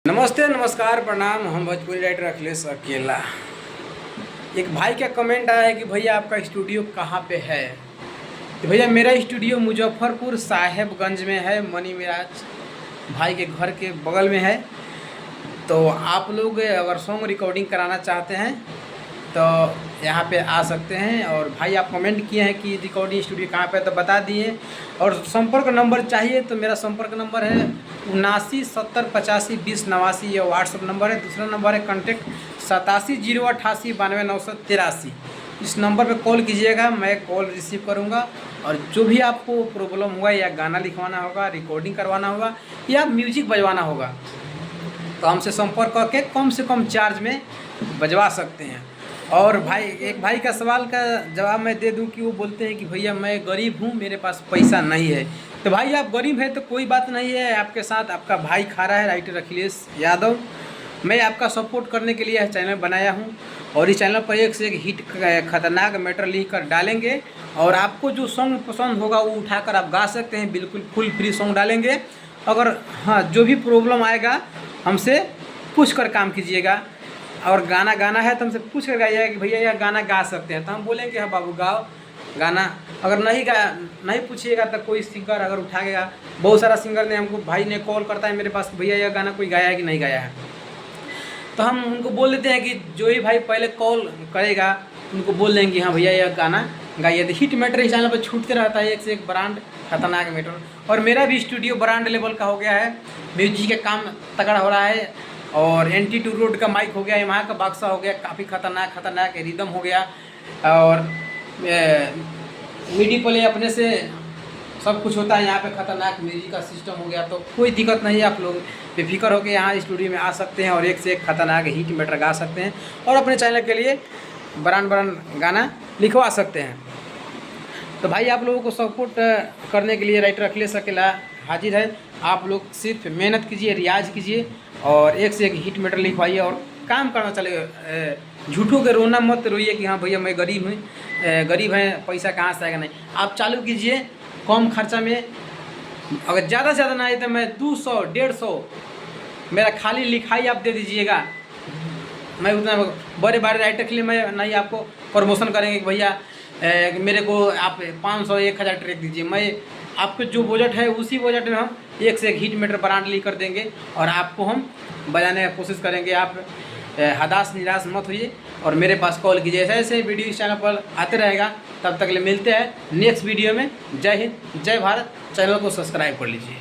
नमस्ते नमस्कार प्रणाम। हम भोजपुरी राइटर अखिलेश अकेला। एक भाई का कमेंट आया है कि भैया आपका स्टूडियो कहाँ पे है। तो भैया मेरा स्टूडियो मुजफ्फरपुर साहेबगंज में है, मनी मिराज भाई के घर के बगल में है। तो आप लोग अगर सॉन्ग रिकॉर्डिंग कराना चाहते हैं तो यहाँ पे आ सकते हैं। और भाई आप कमेंट किए हैं कि रिकॉर्डिंग स्टूडियो कहाँ पे, तो बता दिए। और संपर्क नंबर चाहिए तो मेरा संपर्क नंबर है 7970852089, ये व्हाट्सअप नंबर है। दूसरा नंबर है कॉन्टेक्ट 8708892983। इस नंबर पे कॉल कीजिएगा, मैं कॉल रिसीव करूँगा। और जो भी आपको प्रॉब्लम होगा, या गाना लिखवाना होगा, रिकॉर्डिंग करवाना होगा, या म्यूजिक बजवाना होगा, तो हमसे संपर्क करके कम से कम चार्ज में बजवा सकते हैं। और भाई एक भाई का सवाल का जवाब मैं दे दूं कि वो बोलते हैं कि भैया मैं गरीब हूं, मेरे पास पैसा नहीं है। तो भाई आप गरीब हैं तो कोई बात नहीं है, आपके साथ आपका भाई खड़ा है, राइटर अखिलेश यादव। मैं आपका सपोर्ट करने के लिए यह चैनल बनाया हूं। और इस चैनल पर एक से एक हिट खतरनाक मैटर लिख कर डालेंगे। और आपको जो सॉन्ग पसंद होगा वो उठाकर आप गा सकते हैं, बिल्कुल फुल फ्री सॉन्ग डालेंगे। अगर हाँ जो भी प्रॉब्लम आएगा हमसे पूछ कर काम कीजिएगा। और गाना गाना है तो हमसे पूछ कर गाइएगा कि भैया यह गाना गा सकते हैं, तो हम बोलेंगे हाँ बाबू गाओ गाना। अगर नहीं पूछिएगा तो कोई सिंगर अगर उठाएगा, बहुत सारा सिंगर ने हमको, भाई ने कॉल करता है मेरे पास, भैया यह गाना कोई गाया है कि नहीं गाया है, तो हम उनको बोल देते हैं कि जो ही भाई पहले कॉल करेगा उनको बोल देंगे हाँ भैया यह गाना गाइए। तो हिट मैटर इस चैनल पर छूटते रहता है, एक से एक ब्रांड खतरनाक मैटर। और मेरा भी स्टूडियो ब्रांड लेवल का हो गया है, म्यूजिक का काम तगड़ा हो रहा है। और NT2 रोड का माइक हो गया, यमाहा का बक्सा हो गया, काफ़ी खतरनाक रिदम हो गया। और मीडी प्ले अपने से सब कुछ होता है यहाँ पे, खतरनाक म्यूजिक का सिस्टम हो गया। तो कोई दिक्कत नहीं है, आप लोग बेफिक्र होकर यहाँ स्टूडियो में आ सकते हैं और एक से एक खतरनाक हिट मैटर गा सकते हैं। और अपने चैनल के लिए ब्रांड गाना लिखवा सकते हैं। तो भाई आप लोगों को सपोर्ट करने के लिए राइटर अखिलेश अकेला हाजिर है। आप लोग सिर्फ मेहनत कीजिए, रियाज कीजिए और एक से एक हिट मैटर लिखवाइए और काम करना चलेगा। झूठों के रोना मत रोइए कि हाँ भैया मैं गरीब हूँ, गरीब हैं, पैसा कहाँ से आएगा। नहीं, आप चालू कीजिए कम खर्चा में। अगर ज़्यादा से ज़्यादा ना आए तो मैं 200-150 मेरा खाली लिखाई आप दे दीजिएगा। मैं उतना बड़े राइटर के लिए मैं नहीं आपको प्रमोशन करेंगे कि भैया मेरे को आप 500-1000 ट्रैक दीजिए। मैं आपको जो बजट है उसी बजट में हम एक से एक हिट मैटर ब्रांड लिख कर देंगे और आपको हम बजाने की कोशिश करेंगे। आप हताश निराश मत होइए और मेरे पास कॉल कीजिए। ऐसे ऐसे वीडियो इस चैनल पर आते रहेगा। तब तक ले मिलते हैं नेक्स्ट वीडियो में। जय हिंद, जय भारत। चैनल को सब्सक्राइब कर लीजिए।